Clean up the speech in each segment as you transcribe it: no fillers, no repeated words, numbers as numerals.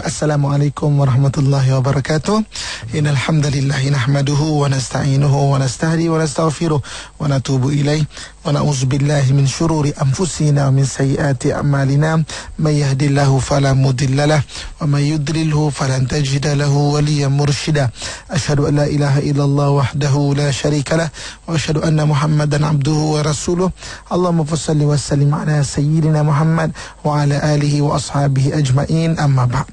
Assalamualaikum warahmatullahi wabarakatuh. Innal hamdalillah nahmaduhu wa nasta'inuhu wa nastahdi wa nastaghfiruh wa natubu ilaih wa na'udzu billahi min syururi anfusina wa min sayyiati a'malina. May yahdihillahu fala mudhillalah wa may yudlilhu falan tajida lahu waliyyan mursyida. Asyhadu an la ilaha illallah wahdahu la syarikalah wa asyhadu anna Muhammadan abduhu wa rasuluh. Allahumma shalli wa sallim ala sayyidina Muhammad wa ala alihi wa ashabihi ajma'in. Amma ba'd.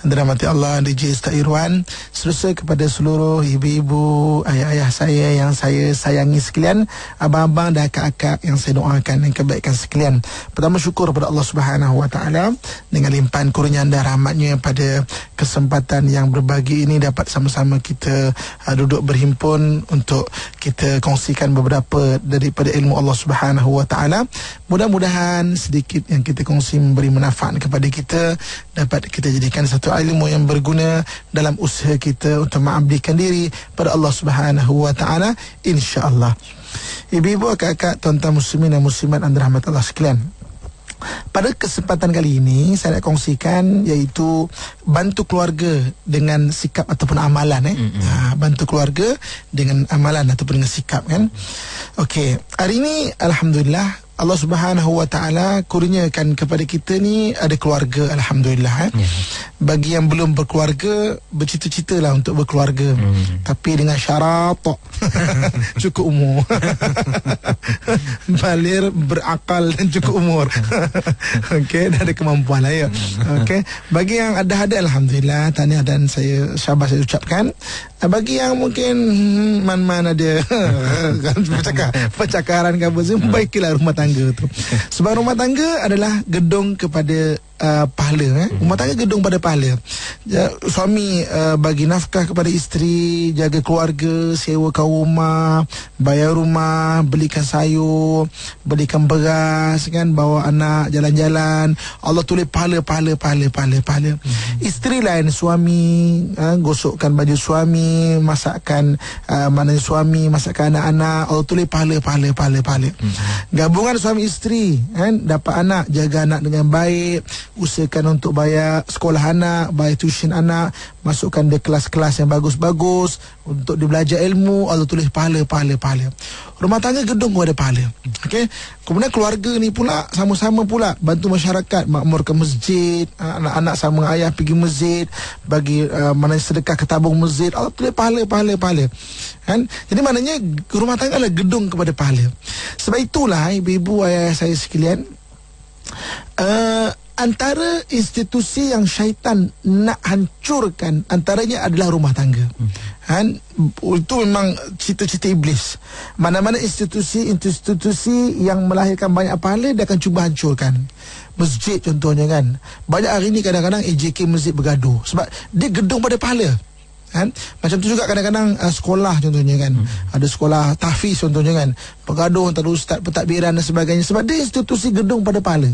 Dirahmati Allah, DJ Ustaz Irwan, selesai kepada seluruh ibu-ibu, ayah-ayah saya yang saya sayangi sekalian, abang-abang dan akak-akak yang saya doakan dan kebaikan sekalian. Pertama, syukur kepada Allah Subhanahu Wa Taala dengan limpahan kurniaan dan rahmatnya pada kesempatan yang berbagi ini dapat sama-sama kita duduk berhimpun untuk kita kongsikan beberapa daripada ilmu Allah Subhanahu Wa Taala. Mudah-mudahan sedikit yang kita kongsi memberi manfaat kepada kita, dapat kita jadikan satu ilmu yang berguna dalam usaha kita untuk mengabdikan diri pada Allah Subhanahu Wa Taala, insya-Allah. Ibu-ibu, kakak, tuan-tuan muslimin dan muslimat yang dirahmati Allah sekalian, pada kesempatan kali ini saya nak kongsikan iaitu bantu keluarga dengan sikap ataupun amalan. Bantu keluarga dengan amalan ataupun dengan sikap, kan. Okey, hari ini alhamdulillah Allah Subhanahu Wa Taala kurniakan kepada kita ni ada keluarga, alhamdulillah. Bagi yang belum berkeluarga, bercita-citalah untuk berkeluarga, tapi dengan syarat cukup umur. Baligh, berakal dan cukup umur. Okey, dah ada kemampuan lah, ya. Okey, bagi yang ada alhamdulillah, tahniah dan saya syabas saya ucapkan. Bagi yang mungkin man-man ada percakaran ke apa, baiklah rumah tangga tu. Sebab rumah tangga adalah gedung kepada pahala. Rumah tangga gedung pada pahala. Suami bagi nafkah kepada isteri, jaga keluarga, sewakan rumah, bayar rumah, belikan sayur, belikan beras, kan, bawa anak jalan-jalan. Allah tulis pahala. Isteri lain, suami gosokkan baju suami, masakkan maknanya suami masakkan anak-anak, Allah tulis pahala. Gabungan suami isteri, kan, dapat anak, jaga anak dengan baik, usahakan untuk bayar sekolah anak, bayar tuition anak, masukkan dia kelas-kelas yang bagus-bagus untuk dia belajar ilmu, Allah tulis pahala. Rumah tangga gedung pun ada pahala. Okey. Kemudian keluarga ni pula sama-sama pula bantu masyarakat, makmurkan masjid, anak-anak sama ayah pergi masjid, bagi mana sedekah ke tabung masjid, Allah tulis pahala. Kan? Jadi maknanya rumah tangga adalah gedung kepada pahala. Sebab itulah ibu-ibu, ayah saya sekalian, antara institusi yang syaitan nak hancurkan antaranya adalah rumah tangga. Itu memang cita-cita iblis. Mana-mana institusi yang melahirkan banyak pahala, dia akan cuba hancurkan. Masjid contohnya, kan. Banyak hari ni kadang-kadang AJK masjid bergaduh sebab dia gedung pada pahala. Macam tu juga kadang-kadang sekolah contohnya, kan. Ada sekolah tahfiz contohnya, kan. Bergaduh antara ustaz, pentadbiran dan sebagainya sebab dia institusi gedung pada pahala.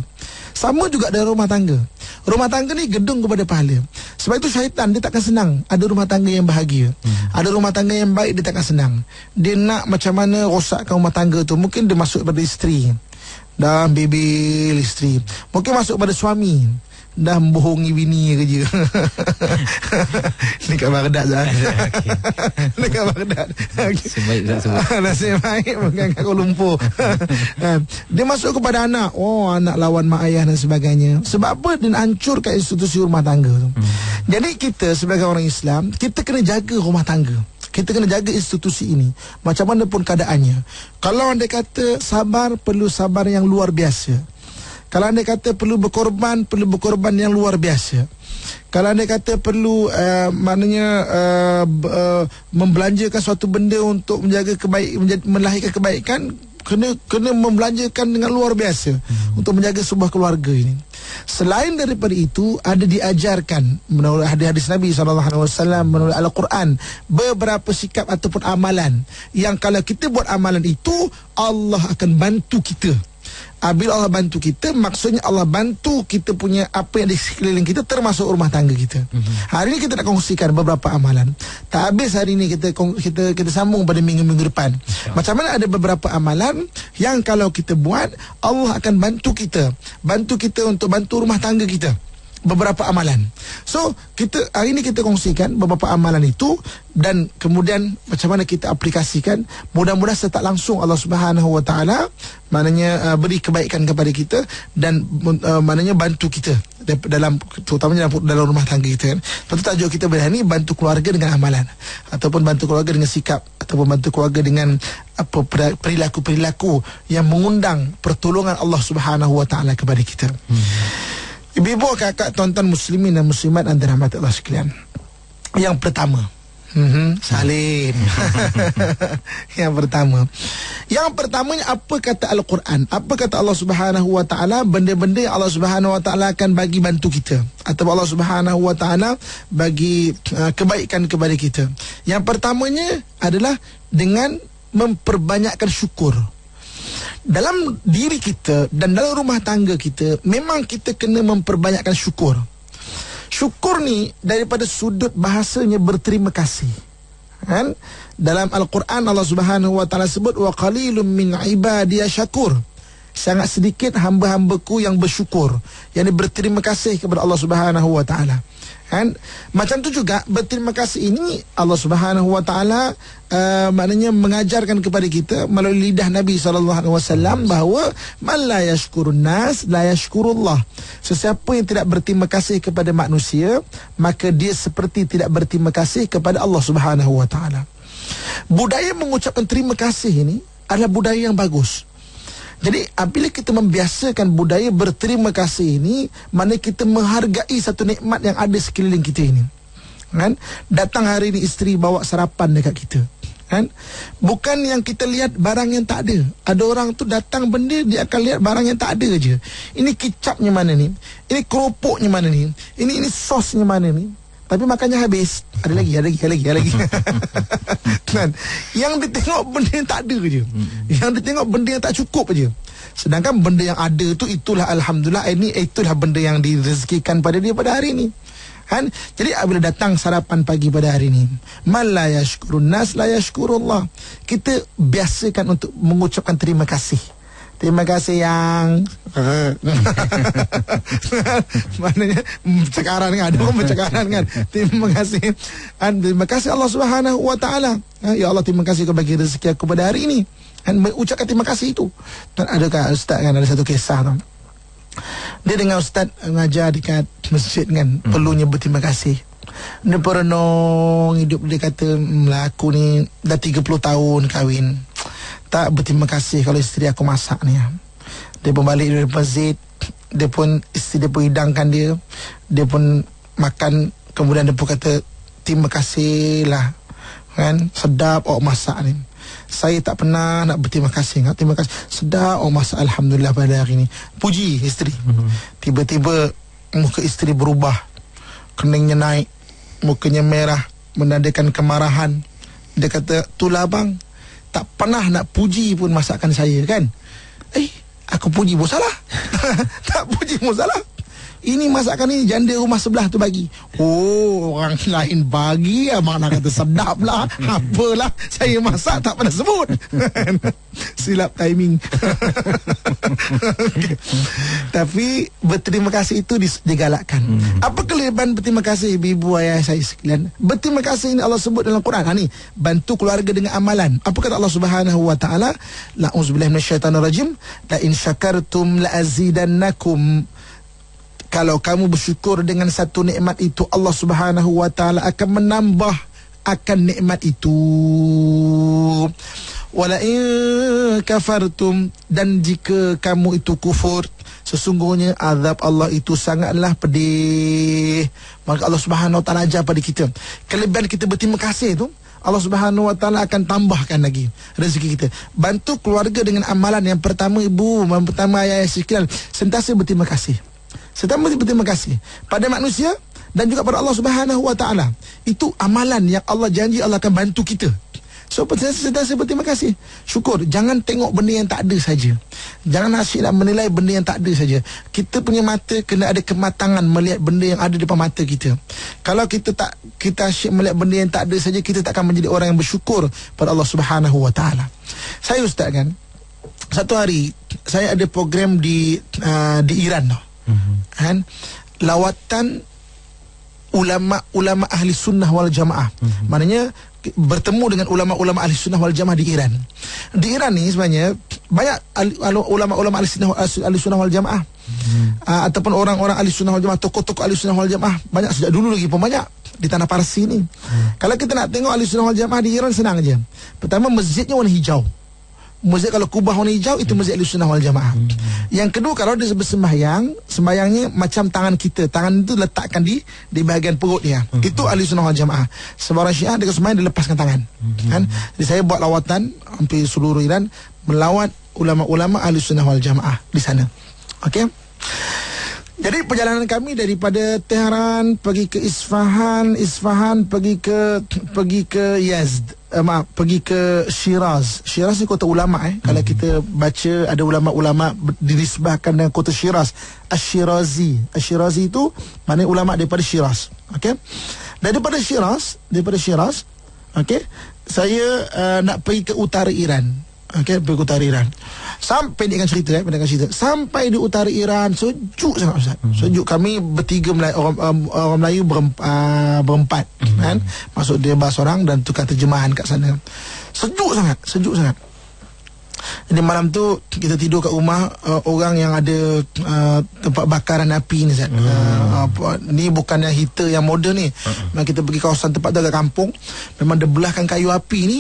Sama juga dengan rumah tangga. Rumah tangga ni gedung kepada pahala. Sebab itu syaitan dia takkan senang ada rumah tangga yang bahagia. Ada rumah tangga yang baik, dia takkan senang. Dia nak macam mana rosakkan rumah tangga tu. Mungkin dia masuk pada isteri, dah bebel isteri. Mungkin masuk pada suami, dah membohongi bini kerja. Dekat Baghdad lah. Dekat Baghdad. Sebaik tak sebut. Nasib baik bukan kat Kuala Lumpur. Dia masuk kepada anak. Anak lawan mak ayah dan sebagainya. Sebab apa? Dia nak hancurkan institusi rumah tangga tu. Jadi kita sebagai orang Islam, kita kena jaga rumah tangga. Kita kena jaga institusi ini macam mana pun keadaannya. Kalau anda kata sabar, perlu sabar yang luar biasa. Kalau anda kata perlu berkorban yang luar biasa. Kalau anda kata perlu membelanjakan suatu benda untuk menjaga melahirkan kebaikan, kena membelanjakan dengan luar biasa untuk menjaga sebuah keluarga ini. Selain daripada itu, ada diajarkan menurut hadis Nabi SAW, menurut Al-Quran, beberapa sikap ataupun amalan yang kalau kita buat amalan itu, Allah akan bantu kita. Bila Allah bantu kita, maksudnya Allah bantu kita punya apa yang di sekeliling kita, termasuk rumah tangga kita. Hari ini kita nak kongsikan beberapa amalan. Tak habis hari ini kita sambung pada minggu-minggu depan. Macam mana ada beberapa amalan yang kalau kita buat, Allah akan bantu kita untuk bantu rumah tangga kita. beberapa amalan. So kita hari ini kita kongsikan beberapa amalan itu, dan kemudian macam mana kita aplikasikan. Mudah-mudahan setak langsung Allah Subhanahu Wa Taala maknanya beri kebaikan kepada kita, dan maknanya bantu kita dalam, terutamanya dalam rumah tangga kita kan. Lepas tajuk kita berani bantu keluarga dengan amalan, ataupun bantu keluarga dengan sikap, ataupun bantu keluarga dengan apa perilaku-perilaku yang mengundang pertolongan Allah Subhanahu Wa Taala kepada kita. Ibu-ibu, kakak, tuan-tuan muslimin dan muslimat yang dirahmati Allah sekalian. Yang pertama, salin. Yang pertamanya, apa kata Al-Quran? Apa kata Allah Subhanahu Wa Taala? Benda-benda yang Allah Subhanahu Wa Taala akan bagi bantu kita, atau Allah Subhanahu Wa Taala bagi kebaikan kepada kita. Yang pertamanya adalah dengan memperbanyakkan syukur. Dalam diri kita dan dalam rumah tangga kita, memang kita kena memperbanyakkan syukur. Syukur ni daripada sudut bahasanya berterima kasih. Kan? Dalam Al-Quran Allah Subhanahu Wa Taala sebut, wa qalilum min ibadiya syakur. Sangat sedikit hamba-hambaku yang bersyukur, yang berterima kasih kepada Allah Subhanahu Wa Taala. Kan? Macam tu juga berterima kasih ini Allah Subhanahu Wa Taala maknanya mengajarkan kepada kita melalui lidah Nabi SAW bahawa man la yashkurun nas la yashkurullah. Sesiapa yang tidak berterima kasih kepada manusia, maka dia seperti tidak berterima kasih kepada Allah Subhanahu Wa Taala. Budaya mengucapkan terima kasih ini adalah budaya yang bagus. Jadi apabila kita membiasakan budaya berterima kasih ini, mana kita menghargai satu nikmat yang ada sekeliling kita ini. Kan? Datang hari ini isteri bawa sarapan dekat kita. Kan? Bukan yang kita lihat barang yang tak ada. Ada orang tu datang benda, dia akan lihat barang yang tak ada je. Ini kicapnya mana ni? Ini keropoknya mana ni? Ini sosnya mana ni? Tapi makannya habis. Ada lagi. Kan? Yang dia tengok benda yang tak ada je. Yang dia tengok benda yang tak cukup je. Sedangkan benda yang ada tu, itulah alhamdulillah, itulah benda yang direzekikan pada dia pada hari ini. Kan? Jadi apabila datang sarapan pagi pada hari ini, man la yashkurun nas la yashkurullah. Kita biasakan untuk mengucapkan terima kasih. Terima kasih yang maknanya bercakaran kan, ada orang bercakaran kan. Terima kasih. Terima kasih Allah Subhanahu Wa Taala. Ya Allah, terima kasih kau bagi rezeki aku pada hari ini. Dan mengucapkan terima kasih itu. Dan adakah ustaz kan, ada satu kisah tu. Dia dengan ustaz mengajar dekat masjid kan, perlunya berterima kasih. Dia perenung hidup, dia kata, aku ni dah 30 tahun kahwin, tak berterima kasih kalau isteri aku masak ni. Dia pun balik dari masjid, dia pun isteri dia pun hidangkan dia, dia pun makan, kemudian dia pun kata terima kasih lah kan, sedap awak masak ni. Saya tak pernah nak berterima kasih. Terima kasih, sedap awak masak, alhamdulillah pada hari ni. Puji isteri. Tiba-tiba muka isteri berubah, keningnya naik, mukanya merah, menandakan kemarahan. Dia kata, itulah abang, tak pernah nak puji pun masakan saya kan. Aku puji pun salah. Tak puji pun salah. Ini masakan ni janda rumah sebelah tu bagi. Oh, orang lain bagi, abang nak kata sedap lah. Apalah, saya masak tak pernah sebut. Silap timing. Okay. Tapi berterima kasih itu digalakkan. Apa kelebihan berterima kasih ibu ayah saya sekalian? Berterima kasih ini Allah sebut dalam Quran. Ni, bantu keluarga dengan amalan. Apa kata Allah Subhanahu Wa Taala? La'uzubillahi minasyaitanirrajim. La in syakartum la azidannakum. Kalau kamu bersyukur dengan satu nikmat itu, Allah Subhanahu Wa Taala akan menambah akan nikmat itu. Wala in kafartum, dan jika kamu itu kufur, sesungguhnya azab Allah itu sangatlah pedih. Maka Allah Subhanahu Wa Taala ajar pada kita, kelebihan kita berterima kasih tu, Allah Subhanahu Wa Taala akan tambahkan lagi rezeki kita. Bantu keluarga dengan amalan. Yang pertama ibu, yang pertama ayah sekalian, sentiasa berterima kasih. Sentiasa berterima kasih pada manusia dan juga pada Allah Subhanahu Wa Taala. Itu amalan yang Allah janji Allah akan bantu kita. So sentiasa berterima kasih, syukur. Jangan tengok benda yang tak ada saja. Jangan asyik nak menilai benda yang tak ada saja. Kita punya mata kena ada kematangan melihat benda yang ada depan mata kita. Kalau kita asyik melihat benda yang tak ada saja, kita tak akan menjadi orang yang bersyukur pada Allah Subhanahu Wa Taala. Saya ustaz kan, satu hari saya ada program di Iran tau. Kan, lawatan ulama-ulama ahli sunnah wal jamaah. Maknanya bertemu dengan ulama-ulama ahli sunnah wal jamaah di Iran. Di Iran ni sebenarnya banyak ulama-ulama ahli sunnah wal jamaah. Ataupun orang-orang ahli sunnah wal jamaah, tokoh-tokoh ahli sunnah wal jamaah banyak sejak dulu lagi pun banyak di tanah Parsi ni. Kalau kita nak tengok ahli sunnah wal jamaah di Iran senang aja. Pertama, masjidnya warna hijau. Masjid kalau kubah warna hijau, itu masjid ahli sunnah wal jamaah. Yang kedua, kalau dia sembahyangnya macam tangan kita. Tangan itu letakkan di bahagian perut dia. Itu ahli sunnah wal jamaah. Sebarang Syiah dia sembahyang, dia lepaskan tangan. Kan? Jadi saya buat lawatan hampir seluruh Iran, melawat ulama-ulama ahli sunnah wal jamaah di sana. Okey. Jadi perjalanan kami daripada Tehran pergi ke Isfahan pergi ke Yazd, pergi ke Shiraz. Shiraz ni kota ulama Kalau kita baca ada ulama-ulama dinisbahkan dengan kota Shiraz, Asy-Syirazi. Asy-Syirazi itu maknanya ulama daripada Shiraz. Okey. Daripada Shiraz, okey, saya nak pergi ke utara Iran. Okey, pergi ke utara Iran. Sampai pendekkan cerita. Sampai di utara Iran, sejuk sangat Ustaz. Sejuk. Kami bertiga orang Melayu berempat kan. Masuk dia bahasa orang dan tukar terjemahan kat sana. Sejuk sangat. Jadi malam tu kita tidur kat rumah orang yang ada tempat bakaran api ni Ustaz. Ni bukannya heater yang moden ni. Memang kita pergi kawasan tempat tu agak kampung. Memang dia belahkan kayu api ni,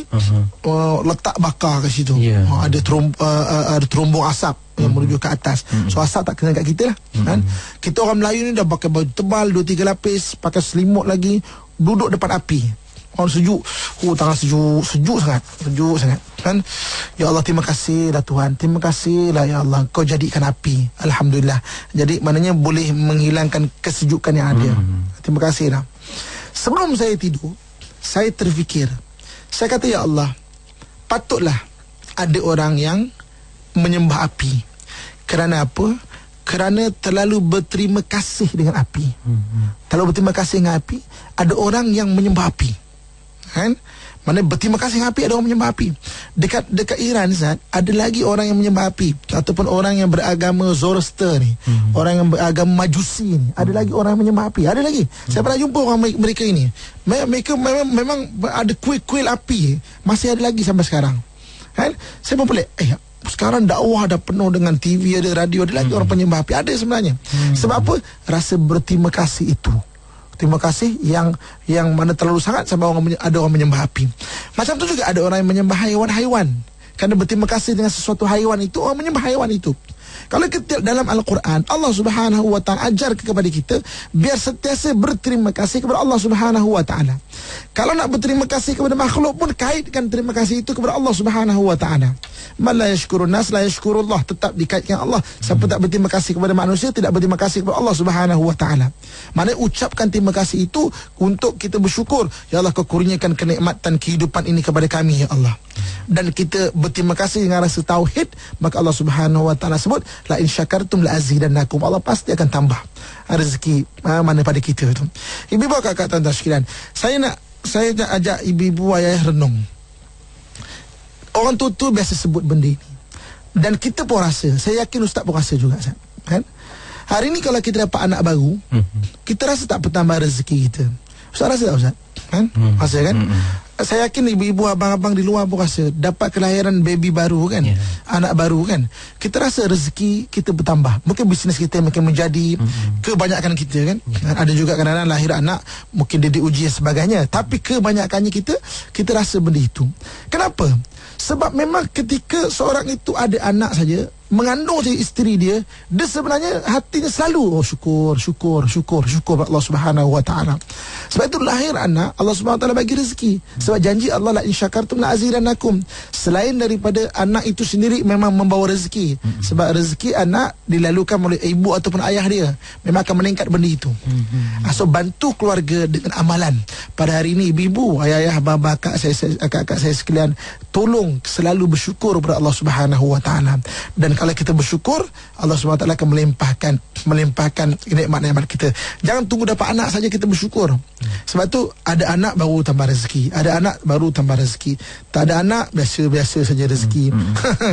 letak bakar kat situ. Ada terombong asap yang menuju ke atas. So asap tak kena kat kita lah. Kan? Kita orang Melayu ni dah pakai baju tebal 2-3 lapis, pakai selimut lagi, duduk depan api. Orang sejuk. Tangan sejuk sangat kan. Ya Allah, terima kasih lah Tuhan, terima kasih lah ya Allah, kau jadikan api, alhamdulillah. Jadi maknanya boleh menghilangkan kesejukan yang ada. Terima kasih lah. Sebelum saya tidur, saya terfikir, saya kata, ya Allah, patutlah ada orang yang menyembah api. Kerana apa? Kerana terlalu berterima kasih dengan api. Terlalu berterima kasih dengan api. Ada orang yang menyembah api, kan? Mana berterima kasih dengan api, ada orang menyembah api. Dekat Iran Zat, ada lagi orang yang menyembah api, ataupun orang yang beragama Zoroaster ni, orang yang beragama Majusi ni, ada lagi orang yang menyembah api. Ada lagi. Saya pernah jumpa orang mereka ini. Mereka memang ada kuil api, masih ada lagi sampai sekarang. Kan? Saya pun pelik. Sekarang dakwah dah penuh dengan TV, ada radio, ada lagi orang penyembah api. Ada sebenarnya. Sebab apa? Rasa berterima kasih itu. Terima kasih yang mana terlalu sangat sampai ada orang menyembah api. Macam tu juga ada orang yang menyembah haiwan-haiwan. Kerana berterima kasih dengan sesuatu haiwan itu, orang menyembah haiwan itu. Kalau kita dalam Al-Quran, Allah Subhanahu wa ta'ala ajar kepada kita biar sentiasa berterima kasih kepada Allah Subhanahu wa ta'ala. Kalau nak berterima kasih kepada makhluk pun, kaitkan terima kasih itu kepada Allah Subhanahu wa ta'ala. Man la yashkurun nas la yashkurullah, tetap dikaitkan Allah. Siapa tak berterima kasih kepada manusia, tidak berterima kasih kepada Allah Subhanahu wa ta'ala. Maknanya ucapkan terima kasih itu untuk kita bersyukur. Ya Allah, kau kurniakan kenikmatan kehidupan ini kepada kami, ya Allah. Dan kita berterima kasih dengan rasa tauhid, maka Allah Subhanahu wa ta'ala sebut, la in syakartum la azidannakum. Allah pasti akan tambah rezeki mana pada kita tu. Ibu-ibu, kakak, tuan-tuan sekalian, saya nak ajak ibu-ibu ayah renung. Orang tua biasa sebut benda ini, dan kita pun rasa, saya yakin ustaz pun rasa juga, kan? Hari ni kalau kita dapat anak baru, kita rasa tak bertambah rezeki kita. Ustaz rasa tak ustaz? Kan? Rasa kan? Saya yakin ibu-ibu, abang-abang di luar pun rasa dapat kelahiran baby baru kan, anak baru kan, kita rasa rezeki kita bertambah. Mungkin bisnes kita makin menjadi, kebanyakan kita kan, ada juga kadang-kadang lahir anak mungkin dia diuji dan sebagainya, tapi kebanyakannya kita rasa benda itu. Kenapa? Sebab memang ketika seorang itu ada anak saja, mengandung saja isteri dia sebenarnya hatinya selalu syukur Allah Subhanahu wa ta'ala. Sebab itu lahir anak, Allah Subhanahu wa ta'ala bagi rezeki. Sebab janji Allah, la in syakartum la azidannakum. Selain daripada anak itu sendiri memang membawa rezeki. Sebab rezeki anak dilalukan oleh ibu ataupun ayah dia, memang akan meningkat benda itu. So bantu keluarga dengan amalan. Pada hari ini ibu-ibu, ayah-ayah, abang-abang, kakak saya sekalian, tolong selalu bersyukur kepada Allah Subhanahu wa ta'ala. Dan kalau kita bersyukur, Allah SWT akan melimpahkan nikmat-nikmat kita. Jangan tunggu dapat anak saja kita bersyukur. Sebab tu ada anak baru tambah rezeki, ada anak baru tambah rezeki, tak ada anak biasa-biasa saja rezeki.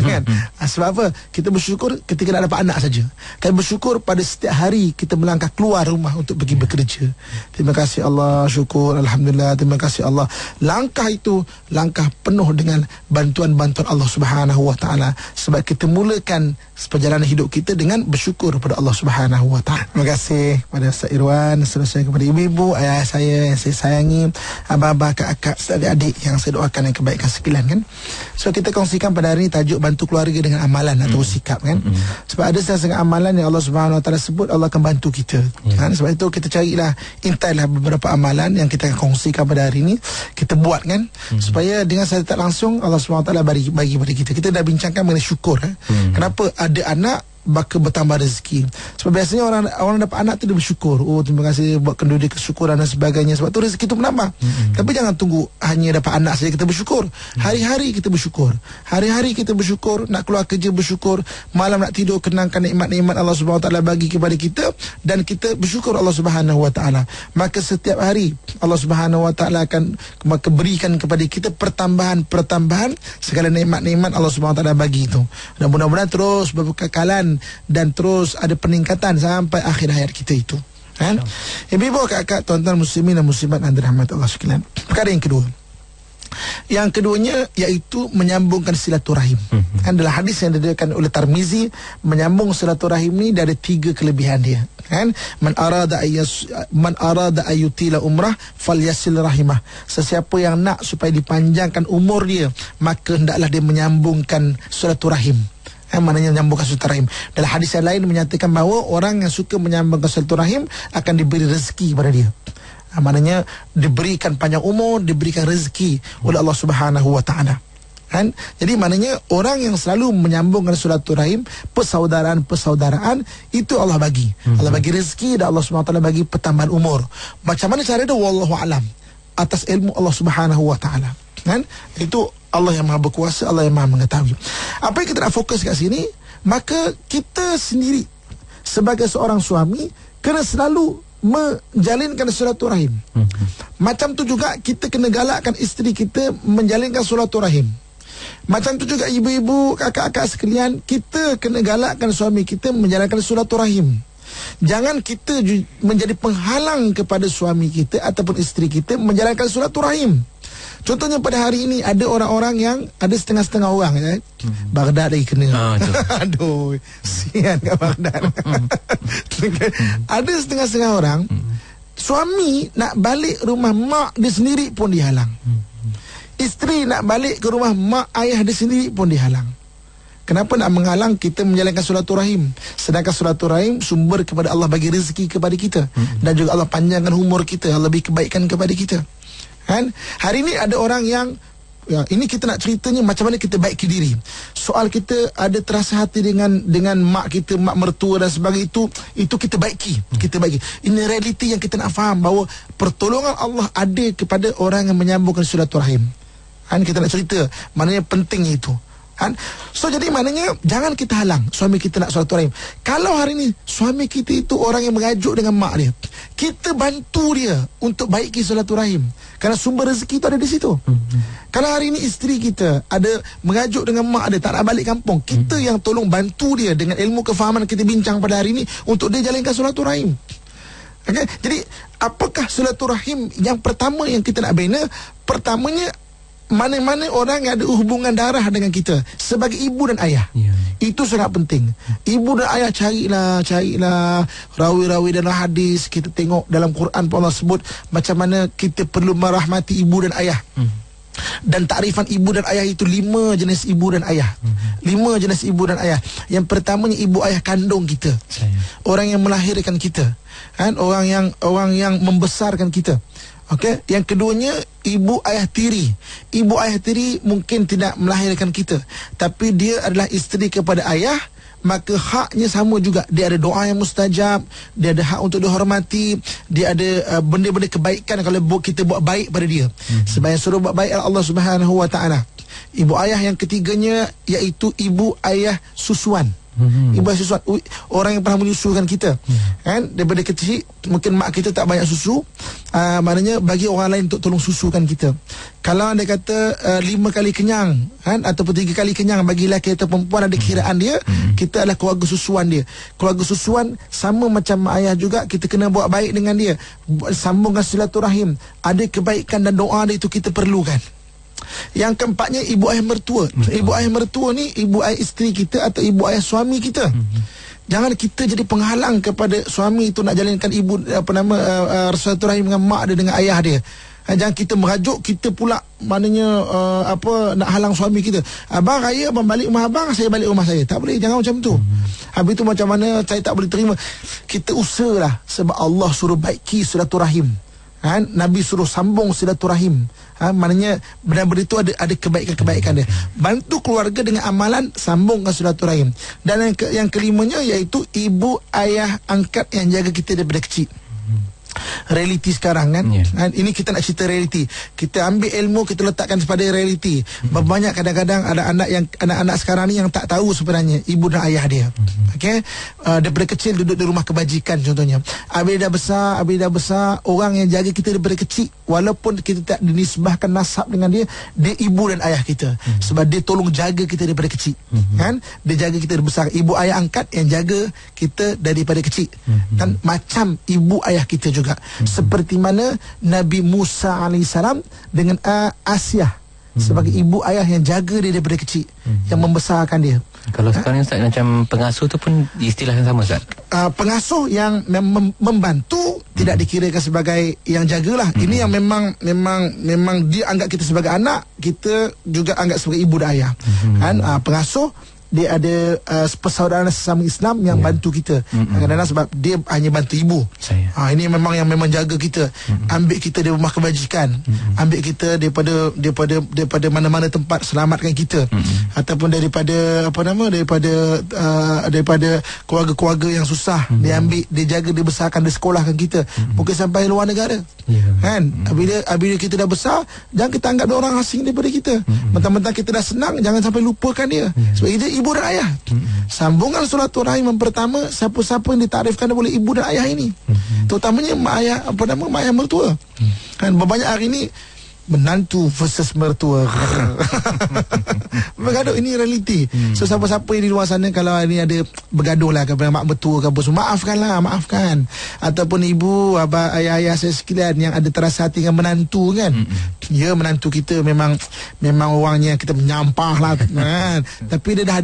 Kan? Sebab apa? Kita bersyukur ketika nak dapat anak saja. Kita bersyukur pada setiap hari kita melangkah keluar rumah untuk pergi bekerja. Terima kasih Allah, syukur, alhamdulillah, terima kasih Allah. Langkah itu langkah penuh dengan bantuan-bantuan Allah Subhanahu wa taala. Sebab kita mulakan perjalanan hidup kita dengan bersyukur kepada Allah Subhanahu wa taala. Terima kasih kepada Ustaz Irwan, seterusnya kepada ibu-ibu, ayah saya yang saya sayangi, abah-abah, kakak-kakak, adik-adik yang saya doakan yang kebaikan sekalian kan. So kita kongsikan pada hari ini tajuk bantu keluarga dengan amalan atau sikap kan. Sebab ada setengah amalan yang Allah Subhanahu wa taala sebut Allah akan bantu kita kan. Sebab itu kita carilah, intailah beberapa amalan yang kita akan kongsikan pada hari ini, kita buat kan, supaya dengan secara tak langsung Allah Subhanahu wa taala bagi pada kita. Kita dah bincangkan mengenai syukur Kenapa ada anak maka bertambah rezeki. Sebab biasanya orang dapat anak tu dia bersyukur. Oh, terima kasih buat kenduri kesyukuran dan sebagainya. Sebab tu rezeki tu menambah. Tapi jangan tunggu hanya dapat anak saja kita bersyukur. Hari-hari kita bersyukur. Hari-hari kita bersyukur, nak keluar kerja bersyukur, malam nak tidur kenangkan nikmat-nikmat Allah Subhanahu wa taala bagi kepada kita, dan kita bersyukur Allah Subhanahu wa taala. Maka setiap hari Allah Subhanahu wa taala akan berikan kepada kita pertambahan segala nikmat-nikmat Allah Subhanahu wa taala bagi itu. Dan mudah-mudahan terus berkekalan dan terus ada peningkatan sampai akhir hayat kita itu kan. Ibu-ibu, kakak, tuan-tuan muslimin dan muslimat yang dirahmati Allah sekalian. Perkara yang kedua, yang keduanya iaitu menyambungkan silaturahim. Adalah hadis yang diriwayatkan oleh Tirmizi, menyambung silaturahim ni dari 3 kelebihan dia kan. Man arada ayutila umrah falyasil rahimah. Sesiapa yang nak supaya dipanjangkan umur dia, maka hendaklah dia menyambungkan silaturahim. Maknanya menyambungkan silaturahim. Dalam hadis yang lain menyatakan bahawa orang yang suka menyambungkan silaturahim akan diberi rezeki pada dia. Maknanya diberikan panjang umur, diberikan rezeki oleh Allah Subhanahu wa taala. Kan? Jadi maknanya orang yang selalu menyambungkan silaturahim, persaudaraan itu Allah bagi. Allah bagi rezeki dan Allah Subhanahu wa taala bagi pertambahan umur. Macam mana cara dia, wallahu alam, atas ilmu Allah Subhanahu wa taala. Kan? Itu Allah yang maha berkuasa, Allah yang maha mengetahui. Apa yang kita nak fokus kat sini, maka kita sendiri sebagai seorang suami kena selalu menjalinkan silaturahim. Macam tu juga kita kena galakkan isteri kita menjalinkan silaturahim. Macam tu juga ibu-ibu, kakak-kakak sekalian, kita kena galakkan suami kita menjalankan silaturahim. Jangan kita menjadi penghalang kepada suami kita ataupun isteri kita menjalankan silaturahim. Contohnya pada hari ini ada orang-orang yang ada setengah-setengah orang Baghdad lagi kena. Aduh, sian kat Baghdad. Ada setengah-setengah orang suami nak balik rumah mak dia sendiri pun dihalang. Isteri nak balik ke rumah mak ayah dia sendiri pun dihalang. Kenapa nak menghalang kita menjalankan silaturahim? Sedangkan silaturahim sumber kepada Allah bagi rezeki kepada kita, dan juga Allah panjangkan umur kita, Allah lebih kebaikan kepada kita. Kan? Hari ini ada orang yang ini kita nak ceritanya macam mana kita baik ke diri. Soal kita ada terasa hati dengan mak kita, mak mertua dan sebagainya, itu kita baiki. Kita baiki. Ini realiti yang kita nak faham, bahawa pertolongan Allah ada kepada orang yang menyambungkan silaturahim. Kan? Kita nak cerita maknanya pentingnya itu. Kan? So jadi maknanya jangan kita halang suami kita nak silaturahim. Kalau hari ni suami kita itu orang yang mengajuk dengan mak dia, kita bantu dia untuk baiki silaturahim, kerana sumber rezeki itu ada di situ. Kalau hari ini isteri kita ada mengajuk dengan mak dia tak nak balik kampung, kita yang tolong bantu dia dengan ilmu kefahaman kita bincang pada hari ini untuk dia jalankan silaturahim. Okay? Jadi apakah silaturahim yang pertama yang kita nak bina? Pertamanya, mana-mana orang yang ada hubungan darah dengan kita sebagai ibu dan ayah, itu sangat penting. Ibu dan ayah carilah rawi-rawi dalam hadis. Kita tengok dalam Quran pun Allah sebut macam mana kita perlu merahmati ibu dan ayah. Dan takrifan ibu dan ayah itu 5 jenis ibu dan ayah. 5 jenis ibu dan ayah. Yang pertamanya ibu ayah kandung kita, orang yang melahirkan kita, kan? Orang yang membesarkan kita. Okey, yang keduanya ibu ayah tiri. Ibu ayah tiri mungkin tidak melahirkan kita, tapi dia adalah isteri kepada ayah, maka haknya sama juga. Dia ada doa yang mustajab, dia ada hak untuk dihormati, dia ada benda-benda kebaikan kalau kita buat baik pada dia. Sebab yang suruh buat baik Allah Subhanahu wa taala. Ibu ayah yang ketiganya iaitu ibu ayah susuan. Ibu ayah susuan, orang yang pernah menyusukan kita. Kan daripada kecil mungkin mak kita tak banyak susu, maknanya bagi orang lain untuk tolong susukan kita. Kalau anda kata 5 kali kenyang kan, ataupun 3 kali kenyang bagi lelaki atau perempuan, ada kiraan dia, kita adalah keluarga susuan dia. Keluarga susuan sama macam mak ayah juga, kita kena buat baik dengan dia, sambungkan silaturahim. Ada kebaikan dan doa dia itu kita perlukan. Yang keempatnya, ibu ayah mertua. Ibu ayah mertua ni ibu ayah isteri kita atau ibu ayah suami kita. Jangan kita jadi penghalang kepada suami itu nak jalankan ibu silaturahim dengan mak dia, dengan ayah dia. Jangan kita merajuk, kita pula maknanya nak halang suami kita. Abang raya, abang balik rumah abang, saya balik rumah saya. Tak boleh, jangan macam tu. Habis tu macam mana saya tak boleh terima. Kita usahalah, sebab Allah suruh baiki silaturahim. Nabi suruh sambung silaturahim. Maknanya benda-benda itu ada kebaikan-kebaikan dia. Bantu keluarga dengan amalan, sambungkan silaturahim. Dan yang kelimanya iaitu ibu ayah angkat yang jaga kita daripada kecil. Realiti sekarang kan, ini kita nak cerita realiti. Kita ambil ilmu, kita letakkan pada realiti. Banyak kadang-kadang ada anak-anak sekarang ni yang tak tahu sebenarnya ibu dan ayah dia. Okey, daripada kecil duduk di rumah kebajikan contohnya. Habis dah besar, orang yang jaga kita daripada kecil, walaupun kita tak dinisbahkan nasab dengan dia, dia ibu dan ayah kita. Sebab dia tolong jaga kita daripada kecil. Kan? Dia jaga kita besar. Ibu ayah angkat yang jaga kita daripada kecil. Kan macam ibu ayah kita juga. Seperti mana Nabi Musa AS dengan Asyah sebagai ibu ayah yang jaga dia daripada kecil, yang membesarkan dia. Kalau sekarang Ustaz, macam pengasuh tu pun istilah yang sama Ustaz? Pengasuh yang membantu tidak dikirakan sebagai yang jagalah. Ini yang memang dia anggap kita sebagai anak, kita juga anggap sebagai ibu dan ayah. Kan pengasuh dia ada persaudaraan sesama Islam yang bantu kita. Kadang-kadang sebab dia hanya bantu ibu. Ini memang yang jaga kita. Ambil kita dari rumah kebajikan. Ambil kita daripada mana-mana tempat, selamatkan kita. Ataupun daripada daripada keluarga-keluarga yang susah. Dia ambil, dia jaga, dia besarkan, dia sekolahkan kita. Mungkin sampai luar negara. Kan? Bila kita dah besar, jangan kita anggap dia orang asing daripada kita. Mentang-mentang kita dah senang, jangan sampai lupakan dia. Sebab dia ibu dan ayah. Sambungan silaturahim yang pertama, siapa-siapa yang ditarifkan oleh ibu dan ayah ini. Terutamanya mak ayah mertua. Kan banyak hari ni menantu versus mertua. Bergaduh, ini realiti. So siapa-siapa yang di luar sana, kalau ini ada bergaduh lah kepada mak mertua ke apa semua, maafkan. Ataupun ibu, abah, ayah-ayah saya sekalian yang ada terasa hati dengan menantu kan. Ya, menantu kita memang orangnya kita menyampah lah kan. Tapi dia dah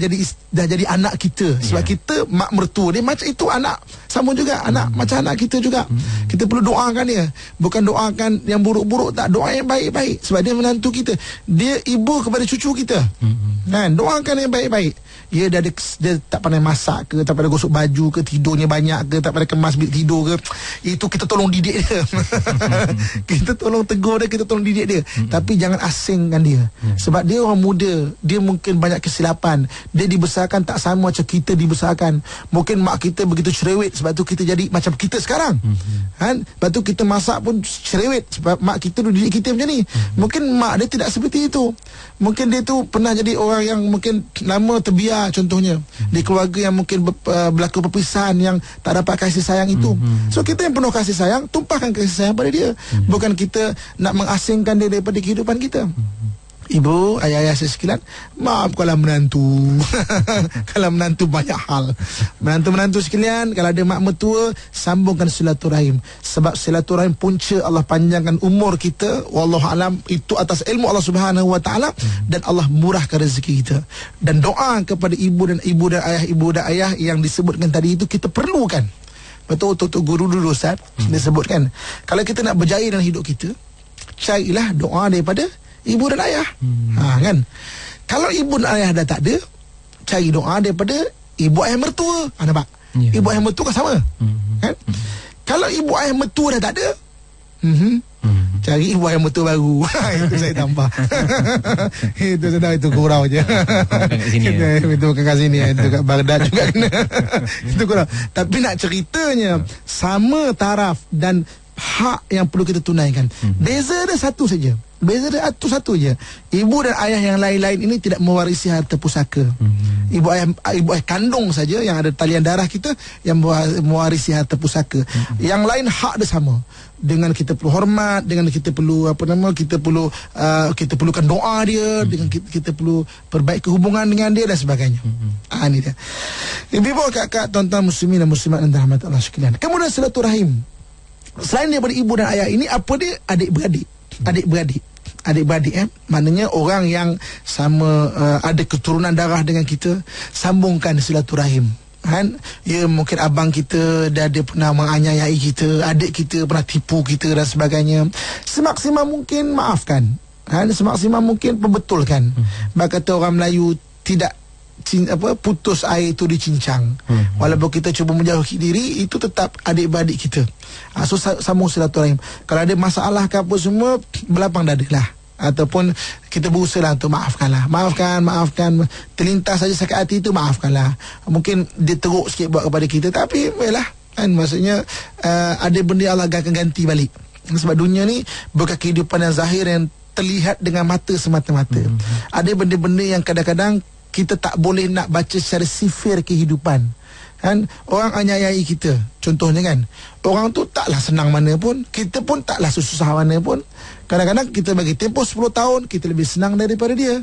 jadi anak kita. Sebab kita mak mertua dia macam itu, anak sama juga, anak macam anak kita juga. Kita perlu doakan dia. Bukan doakan yang buruk-buruk, tak, doa yang baik-baik. Sebab dia menantu kita, dia ibu kepada cucu kita. Kan, doakan yang baik-baik. Dia tak pandai masak ke, tak pandai gosok baju ke, tidurnya banyak ke, tak pandai kemas bilik tidur ke, itu kita tolong didik dia. Kita tolong tegur dia, kita tolong didik dia. Tapi jangan asingkan dia. Sebab dia orang muda, dia mungkin banyak kesilapan. Dia dibesarkan tak sama macam kita dibesarkan. Mungkin mak kita begitu cerewet, sebab tu kita jadi macam kita sekarang. Kan? Sebab tu kita masak pun cerewet, sebab mak kita dulu didik kita macam ni. Mungkin mak dia tidak seperti itu. Mungkin dia tu pernah jadi orang yang mungkin lama terbiar, contohnya di keluarga yang mungkin berlaku perpisahan, yang tak dapat kasih sayang itu. So kita yang penuh kasih sayang, tumpahkan kasih sayang pada dia. Bukan kita nak mengasingkan dia daripada kehidupan kita. Ibu, ayah-ayah saya sekalian, maaf kalau menantu. Kalau menantu banyak hal. Menantu-menantu sekalian, kalau ada mak mertua, sambungkan silaturahim. Sebab silaturahim punca Allah panjangkan umur kita. Wallahu alam, itu atas ilmu Allah Subhanahu wa taala, dan Allah murahkan rezeki kita. Dan doa kepada ibu dan ayah yang disebutkan tadi itu kita perlukan. Betul guru dulu Ustaz disebutkan, kalau kita nak berjaya dalam hidup kita, carilah doa daripada ibu dan ayah. Kan? Kalau ibu dan ayah dah tak ada, cari doa daripada ibu ayah mertua. Nampak? Ibu ayah mertua kan sama. Kan? Kalau ibu ayah mertua dah tak ada, cari ibu ayah mertua baru. Itu saya tambah. Itu sedang, itu gurau je. Itu bukan kat sini, itu kat Baghdad juga kena. Itu gurau. Tapi nak ceritanya, sama taraf dan hak yang perlu kita tunaikan. Beza dia satu saja. Beza dia satu je. Ibu dan ayah yang lain-lain ini tidak mewarisi harta pusaka. Ibu ayah kandung saja yang ada talian darah kita yang mewarisi harta pusaka. Yang lain hak dia sama. Dengan kita perlu hormat, dengan kita perlu kita perlukan doa dia, dengan kita perlu perbaiki hubungan dengan dia dan sebagainya. Ini dia. Ibu kakak tuan-tuan muslimin dan muslimat dan rahmat Allah sekalian. Kemudian silaturahim. Selain daripada ibu dan ayah ini, apa dia? Adik-beradik. Maknanya orang yang sama, ada keturunan darah dengan kita, sambungkan silaturahim. Kan? Ya, mungkin abang kita dia pernah menganiayai kita, adik kita pernah tipu kita dan sebagainya. Semaksimal mungkin maafkan. Kan? Semaksimal mungkin perbetulkan. Kata orang Melayu, tidak putus air itu dicincang. Walaupun kita cuba menjauhi diri, itu tetap adik-beradik kita. So sambung silaturahim. Kalau ada masalah ke apa semua, berlapang dadalah. Ataupun kita berusaha untuk maafkan. Terlintas saja sakit hati itu, maafkanlah. Mungkin dia teruk sikit buat kepada kita, tapi yalah, kan, maksudnya ada benda Allah akan ganti balik. Sebab dunia ni bukan kehidupan yang zahir yang terlihat dengan mata semata-mata. Ada benda-benda yang kadang-kadang kita tak boleh nak baca secara sifir kehidupan. Kan? Orang anyayai kita, contohnya kan, orang tu taklah senang mana pun, kita pun taklah susah mana pun. Kadang-kadang kita bagi tempoh 10 tahun, kita lebih senang daripada dia.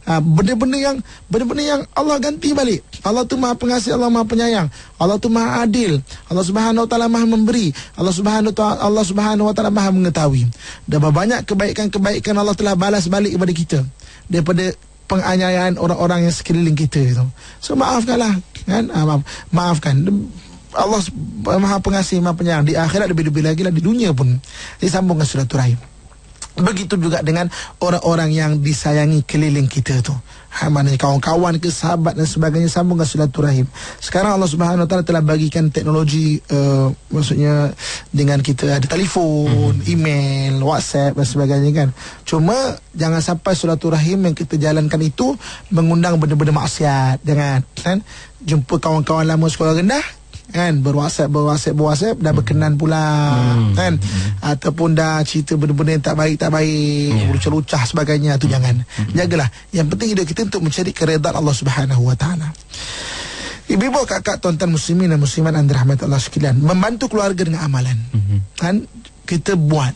Benda-benda yang Allah ganti balik. Allah tu Maha Pengasih, Allah Maha Penyayang. Allah tu Maha Adil. Allah Subhanahu Wa Taala Maha Memberi. Allah Subhanahu Wa Taala Maha Mengetahui. Dan banyak kebaikan Allah telah balas balik kepada kita daripada penganiayaan orang-orang yang sekeliling kita itu. So maafkanlah, kan? Maafkan. Allah Maha Pengasih, Maha Penyayang. Di akhirat lebih-lebih lagi lah, di dunia pun disambungkan silaturahim. Begitu juga dengan orang-orang yang disayangi keliling kita tu. Maknanya kawan-kawan ke, sahabat dan sebagainya, sambungkan silaturahim. Sekarang Allah Subhanahu Wa Taala telah bagikan teknologi, maksudnya dengan kita ada telefon, email, WhatsApp dan sebagainya kan. Cuma jangan sampai silaturahim yang kita jalankan itu mengundang benda-benda maksiat. Jangan, kan? Jumpa kawan-kawan lama sekolah rendah, kan, berwhatsapp dah berkenan pula, kan, ataupun dah cerita benda-benda yang tak baik, lucah-lucah sebagainya, tu jangan. Jagalah. Yang penting hidup kita untuk mencari keredaan Allah Subhanahu Wa Taala. Ibu-ibu, kakak, tuan-tuan muslimin dan muslimat dan rahmat Allah sekalian, membantu keluarga dengan amalan. Kan, kita buat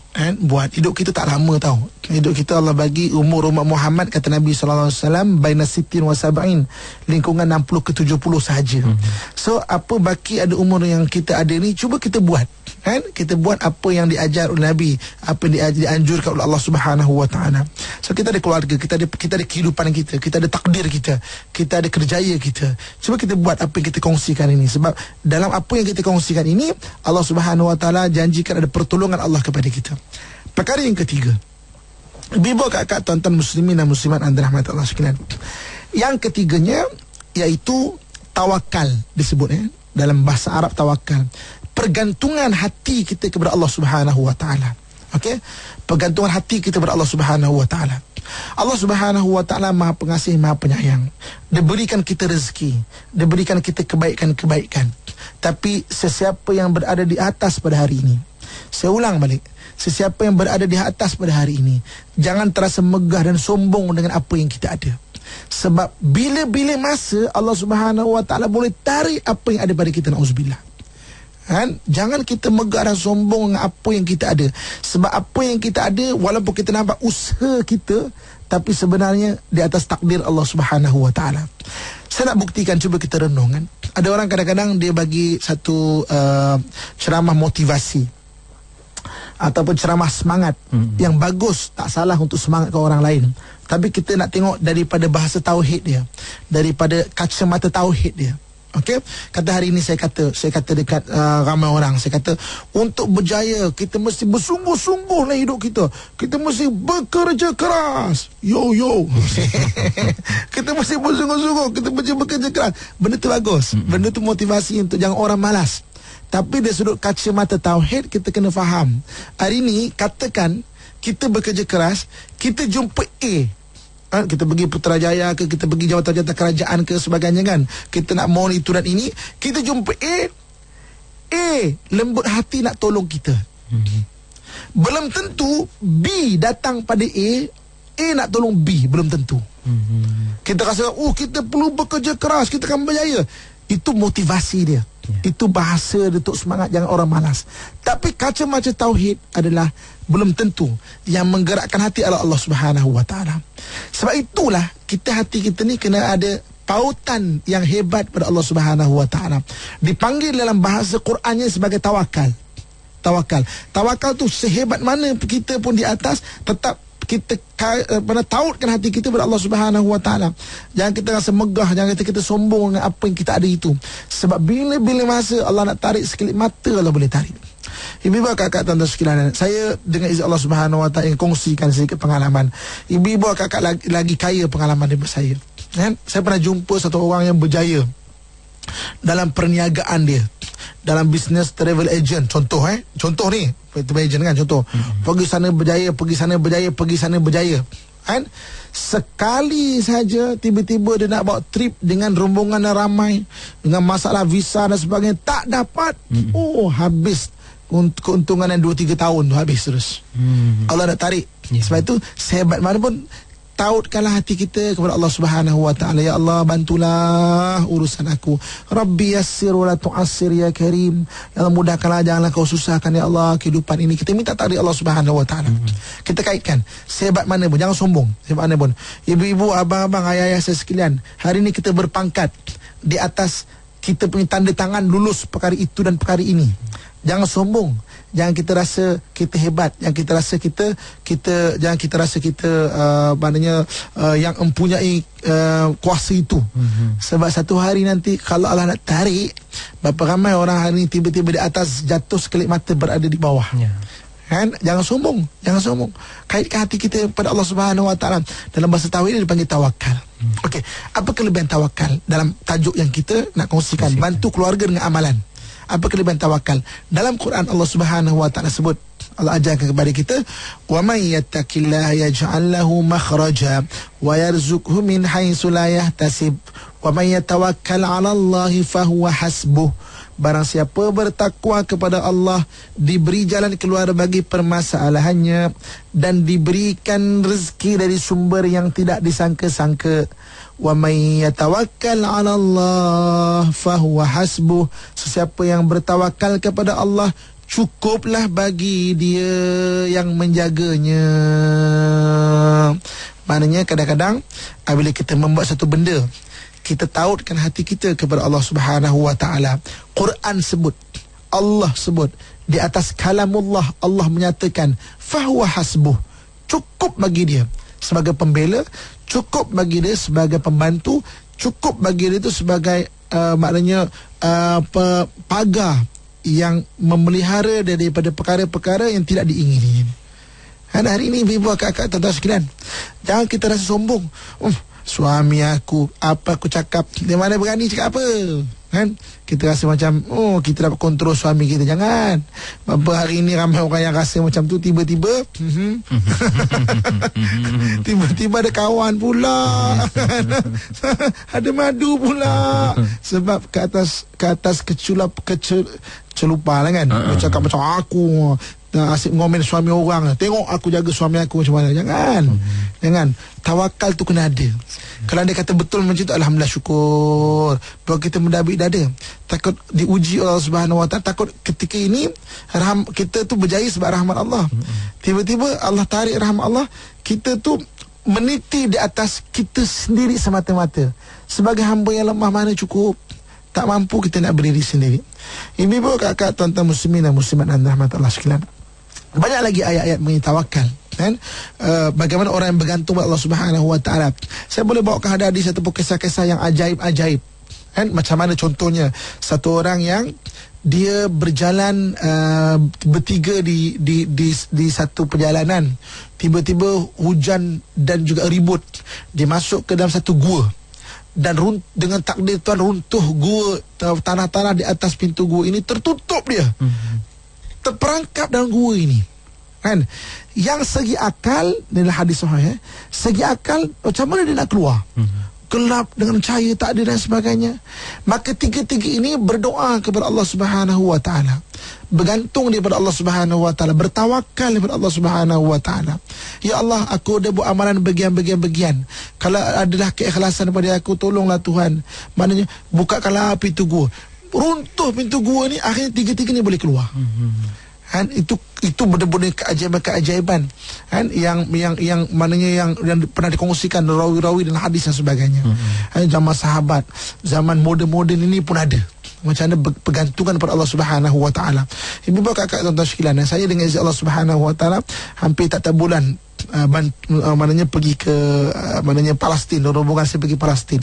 hidup kita tak lama tau. Hidup kita Allah bagi umur umat Muhammad, kata Nabi SAW, baina 60 wa 70, lingkungan 60 ke 70 sahaja. So apa baki ada umur yang kita ada ni, cuba kita buat, kan? Kita buat apa yang diajar oleh Nabi, apa yang dianjurkan oleh Allah Subhanahu Wa Taala. So kita ada keluarga, kita ada kehidupan kita ada takdir kita ada kerjaya kita. Cuba kita buat apa yang kita kongsikan ini, sebab dalam apa yang kita kongsikan ini, Allah Subhanahu Wa Taala janjikan ada pertolongan Allah kepada kita. Perkara yang ketiga, ibu, kakak, tuan-tuan muslimin dan muslimat dan rahmat Allah sekalian, yang ketiganya iaitu tawakal disebut, dalam bahasa Arab tawakal, pergantungan hati kita kepada Allah Subhanahu Wa Taala. Okey, pergantungan hati kita kepada Allah Subhanahu Wa Taala. Allah Subhanahu Wa Taala Maha Pengasih, Maha Penyayang. Dia berikan kita rezeki, dia berikan kita kebaikan-kebaikan. Tapi sesiapa yang berada di atas pada hari ini, saya ulang balik, sesiapa yang berada di atas pada hari ini, jangan terasa megah dan sombong dengan apa yang kita ada. Sebab bila-bila masa Allah Subhanahu Wa Taala boleh tarik apa yang ada pada kita, na'udzubillah. Kan? Jangan kita megah dan sombong dengan apa yang kita ada. Sebab apa yang kita ada, walaupun kita nampak usaha kita, tapi sebenarnya di atas takdir Allah Subhanahu Wa Taala. Saya nak buktikan, cuba kita renung, kan? Ada orang kadang-kadang dia bagi satu ceramah motivasi ataupun ceramah semangat yang bagus, tak salah untuk semangat ke orang lain. Tapi kita nak tengok daripada bahasa tauhid dia, daripada kacamata tauhid dia. Okey, kata hari ini saya kata dekat ramai orang, saya kata untuk berjaya kita mesti bersungguh-sungguh dalam hidup kita. Kita mesti bekerja keras. Yo. Kita mesti bersungguh-sungguh, kita mesti bekerja keras. Benda tu bagus. Benda tu motivasi untuk jangan orang malas. Tapi dari sudut kacamata tauhid, kita kena faham. Hari ini katakan kita bekerja keras, kita jumpa kita pergi Putrajaya ke, kita pergi jawatan-jawatan kerajaan ke sebagainya, kan, kita nak monitoran ini, kita jumpa lembut hati nak tolong kita. Belum tentu B datang pada A nak tolong B, belum tentu. Kita rasa kita perlu bekerja keras, kita akan berjaya. Itu motivasi dia. Itu bahasa dia untuk semangat, jangan orang malas. Tapi kacamata tauhid adalah belum tentu. Yang menggerakkan hati adalah Allah Subhanahu Wa Taala. Sebab itulah hati kita ni kena ada pautan yang hebat pada Allah Subhanahu Wa Taala. Dipanggil dalam bahasa Qurannya sebagai tawakal. Tawakal tu sehebat mana kita pun di atas, tetap kita tautkan hati kita kepada Allah Subhanahu Wa Taala. Jangan kita rasa megah, jangan kita sombong dengan apa yang kita ada itu. Sebab bila masa Allah nak tarik sekelip mata, Allah boleh tarik. Ibu-ibu, kakak, tuan-tuan sekalian, saya dengan izin Allah Subhanahu Wa Taala ingin kongsikan sedikit pengalaman. Ibu-ibu, kakak lagi kaya pengalaman daripada saya. Saya pernah jumpa satu orang yang berjaya dalam perniagaan dia, dalam bisnes travel agent. Contoh ni travel agent kan, contoh. Pergi sana berjaya kan. Sekali saja tiba-tiba dia nak bawa trip dengan rombongan yang ramai, dengan masalah visa dan sebagainya, tak dapat. Habis keuntungan yang 2-3 tahun tu, habis terus. Allah nak tarik. Sebab itu sehebat mana pun, tautkanlah hati kita kepada Allah Subhanahu Wa Taala. Ya Allah, bantulah urusan aku. Rabbi yassir wa la tu'assir ya Karim. Ya Allah, mudahkanlah, janganlah kau susahkan ya Allah kehidupan ini. Kita minta takdir Allah Subhanahu Wa Taala. Kita kaitkan sehebat mana pun, jangan sombong. Sehebat mana pun, ibu-ibu, abang-abang, ayah-ayah saya sekalian, hari ini kita berpangkat di atas, kita punya tanda tangan lulus perkara itu dan perkara ini. Jangan sombong. Jangan kita rasa kita hebat. Jangan kita rasa jangan kita rasa kita yang mempunyai kuasa itu. Sebab satu hari nanti kalau Allah nak tarik, berapa ramai orang hari ini tiba-tiba di atas, jatuh sekelip mata berada di bawah. Kan? Jangan sombong. Kaitkan hati kita pada Allah Subhanahu Wa Taala. Dalam bahasa tauhid ini dipanggil tawakal. Okey, apa kelebihan tawakal dalam tajuk yang kita nak kongsikan? Bantu keluarga dengan amalan. Apa kelebihan tawakal? Dalam Quran Allah Subhanahu Wa Taala sebut, Allah ajarkan kepada kita, wa may yattaqillaha yaj'al lahu makhraja wa yarzuqhu min haitsu la yahtasib wa may yatawakkal 'ala Allahi fahuwa hasbuh. Barang siapa bertakwa kepada Allah, diberi jalan keluar bagi permasalahannya dan diberikan rezeki dari sumber yang tidak disangka-sangka. Wa may yatawakkal 'ala Allah fahuwa hasbuh. Sesiapa yang bertawakal kepada Allah, cukuplah bagi dia yang menjaganya. Maknanya kadang-kadang apabila kita membuat satu benda, kita tautkan hati kita kepada Allah Subhanahu Wa Taala. Quran sebut, Allah sebut, di atas kalamullah Allah menyatakan fahuwa hasbuh, cukup bagi dia sebagai pembela, cukup bagi dia sebagai pembantu, cukup bagi dia itu sebagai pagar yang memelihara daripada perkara-perkara yang tidak diingini. Hari ini ibu, kakak, tuan-tuan sekalian, jangan kita rasa sombong. Suami aku, apa aku cakap, dia mana berani cakap apa, kan? Kita rasa macam kita dapat kontrol suami kita. Jangan. Bapa, hari ini ramai orang yang rasa macam tu, tiba-tiba tiba-tiba ada kawan pula, ada madu pula. Sebab ke atas celupa lah kan. Dia cakap macam aku asyik ngomen suami orang, tengok aku jaga suami aku macam mana. Jangan. Tawakal tu kena ada. Kalau dia kata betul macam tu, alhamdulillah, syukur. Bahawa kita mendabik dada. Takut diuji Allah Subhanahu Wa Taala. Takut ketika ini kita tu berjaya sebab rahmat Allah. Tiba-tiba Allah tarik rahmat Allah, kita tu meniti di atas kita sendiri semata-mata. Sebagai hamba yang lemah, mana cukup, tak mampu kita nak berdiri sendiri. Ibu-ibu, kakak, tuan-tuan muslimin dan muslimat dan rahmat Allah sekalian, banyak lagi ayat-ayat mengenai tawakal, kan? Bagaimana orang yang bergantung pada Allah Subhanahu Wa Taala. Saya boleh bawakan hadis ataupun kisah-kisah yang ajaib-ajaib, kan? Macam mana contohnya satu orang yang dia berjalan bertiga di satu perjalanan, tiba-tiba hujan dan juga ribut. Dia masuk ke dalam satu gua, dan dengan takdir Tuhan runtuh gua, tanah-tanah di atas pintu gua ini tertutup dia. Terperangkap dalam gua ini, kan? Yang segi akal, dalam hadis sahih, segi akal macam mana dia nak keluar? gelap dengan cahaya tak ada dan sebagainya. Maka tiga-tiga ini berdoa kepada Allah Subhanahu wa taala, bergantung daripada Allah Subhanahu wa taala, bertawakal daripada Allah Subhanahu wa taala. Ya Allah, aku dah buat amalan bagian-bagian. Kalau adalah keikhlasan daripada aku, tolonglah Tuhan. Maknanya bukakanlah pintu gua. Runtuh pintu gua ni, akhirnya tiga-tiga ni boleh keluar. Kan, itu benar-benar keajaiban-keajaiban, kan, yang maknanya yang pernah dikongsikan rawi-rawi dan hadis dan sebagainya. Zaman sahabat, zaman moden-moden ini pun ada. Macam mana bergantungan kepada Allah Subhanahu wa taala. Ibu bapa kakak tuan-tuan sekalian, saya dengan izin Allah Subhanahu wa taala hampir tak bulan maknanya pergi ke maknanya Palestin, rombongan saya pergi Palestin.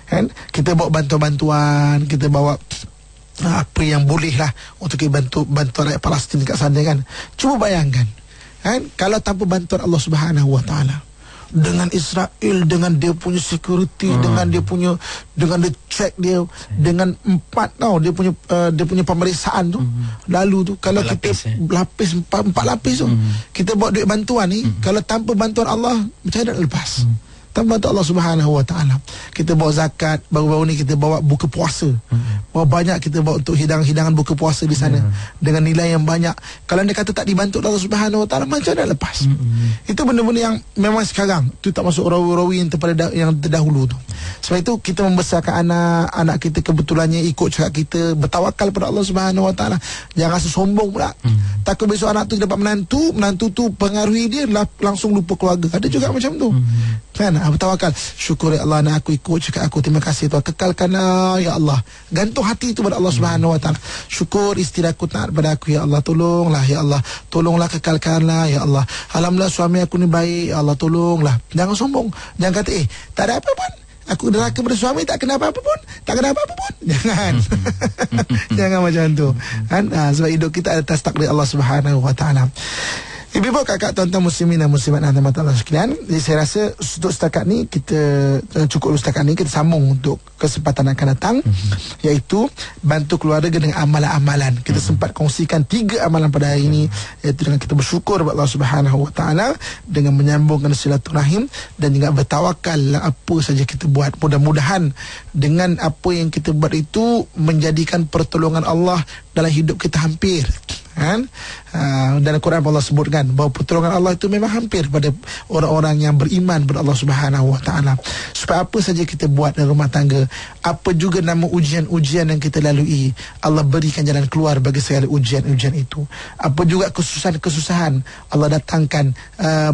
Kan, kita bawa bantuan-bantuan, kita bawa apa yang boleh lah untuk kita bantu rakyat Palestin kat sana kan. Cuba bayangkan, kan, kalau tanpa bantuan Allah Subhanahu wa taala, dengan Israel, dengan dia punya security, dengan dia check dia, dengan empat dia punya pemeriksaan tu, lalu tu kalau kita empat lapis tu, kita bawa duit bantuan ni, kalau tanpa bantuan Allah macam mana nak lepas? Tanpa bantuan Allah Subhanahu wa taala. Kita bawa zakat, baru-baru ni kita bawa buka puasa. Bawa banyak kita bawa untuk hidangan buka puasa di sana dengan nilai yang banyak. Kalau anda kata tak dibantu Allah Subhanahu wa taala, macam mana lepas? Itu benda-benda yang memang sekarang tu tak masuk rawi-rawi yang terdahulu tu. Sebab itu kita membesarkan anak kita, kebetulannya ikut cakap kita, bertawakal pada Allah Subhanahu wa taala. Jangan rasa sombong pula. Takut besok anak tu dapat menantu tu pengaruhi dia langsung lupa keluarga. Ada juga macam tu. Kan, bertawakal. Syukur ya Allah, anak aku ikut cakap aku, terima kasih Tuhan, kekalkanlah ya Allah. Gantung hati itu pada Allah Subhanahu wa taala. Syukur isteri aku taat pada aku ya Allah, tolonglah ya Allah, tolonglah kekalkanlah ya Allah. Alhamdulillah suami aku ni baik ya Allah, tolonglah. Jangan sombong. Jangan kata tak ada apa pun, aku deraka pada suami, tak kena apa-apa pun, tak kena apa-apa pun. Jangan. Jangan macam tu. Kan, sebab hidup kita atas takdir Allah Subhanahu wa taala. Ibu-ibu, kakak, tuan-tuan muslimin dan muslimat dan Allah sekalian, jadi saya rasa untuk setakat ni kita cukup setakat ni, kita sambung untuk kesempatan akan datang, iaitu bantu keluarga dengan amalan-amalan. Kita sempat kongsikan 3 amalan pada hari ini, iaitu dengan kita bersyukur kepada Allah Subhanahu wa taala, dengan menyambungkan silaturahim, dan juga bertawakal apa saja kita buat. Mudah-mudahan dengan apa yang kita buat itu menjadikan pertolongan Allah dalam hidup kita hampir. Kan? Dan Al-Quran Allah sebutkan bahawa pertolongan Allah itu memang hampir pada orang-orang yang beriman kepada Allah Subhanahu wa taala. Supaya apa saja kita buat dalam rumah tangga, apa juga nama ujian-ujian yang kita lalui, Allah berikan jalan keluar bagi segala ujian-ujian itu. Apa juga kesusahan-kesusahan, Allah datangkan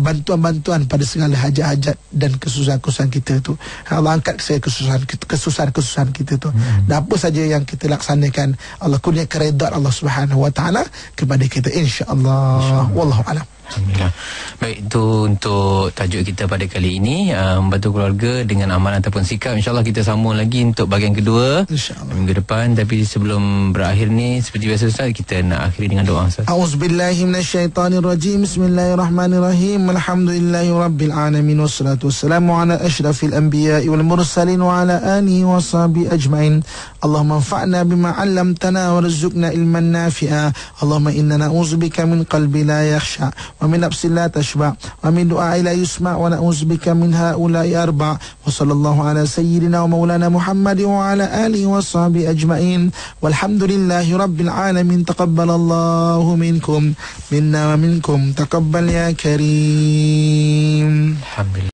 bantuan-bantuan pada segala hajat-hajat dan kesusahan-kesusahan kita itu. Allah angkat segala kesusahan-kesusahan kita itu. Dan apa saja yang kita laksanakan, Allah kurniakan keredaan Allah Subhanahu wa taala kepada kita, insya-Allah. Wallahu a'lam. Alhamdulillah. Baik, itu untuk tajuk kita pada kali ini, membantu keluarga dengan amalan ataupun sikap. InsyaAllah kita sambung lagi untuk bahagian kedua minggu depan. Tapi sebelum berakhir ni, seperti biasa Ustaz, kita nak akhiri dengan doa Ustaz. A'udzubillahi minasyaitanirrajim. Bismillahirrahmanirrahim. Alhamdulillahi rabbil alamin, wassalatu wassalamu ala asyrafil anbiya'i wal mursalin wa ala alihi wa sahbihi ajma'in. Allahumma anfa'na bima 'allamtana warzuqna ilman nafi'a. Allahumma inna na'udzubika min qalbi la yakhsha wa min nafsin la tashba wa min du'a'i la yusma' wa na'udzubika min ha'ula'i arba'. Wa sallallahu ala sayyidina wa maulana Muhammad wa ala alihi wa sahbihi ajma'in. Walhamdulillahi rabbil alamin. Taqabbalallahu minkum minna wa minkum. Taqabbal ya karim. Alhamdulillah.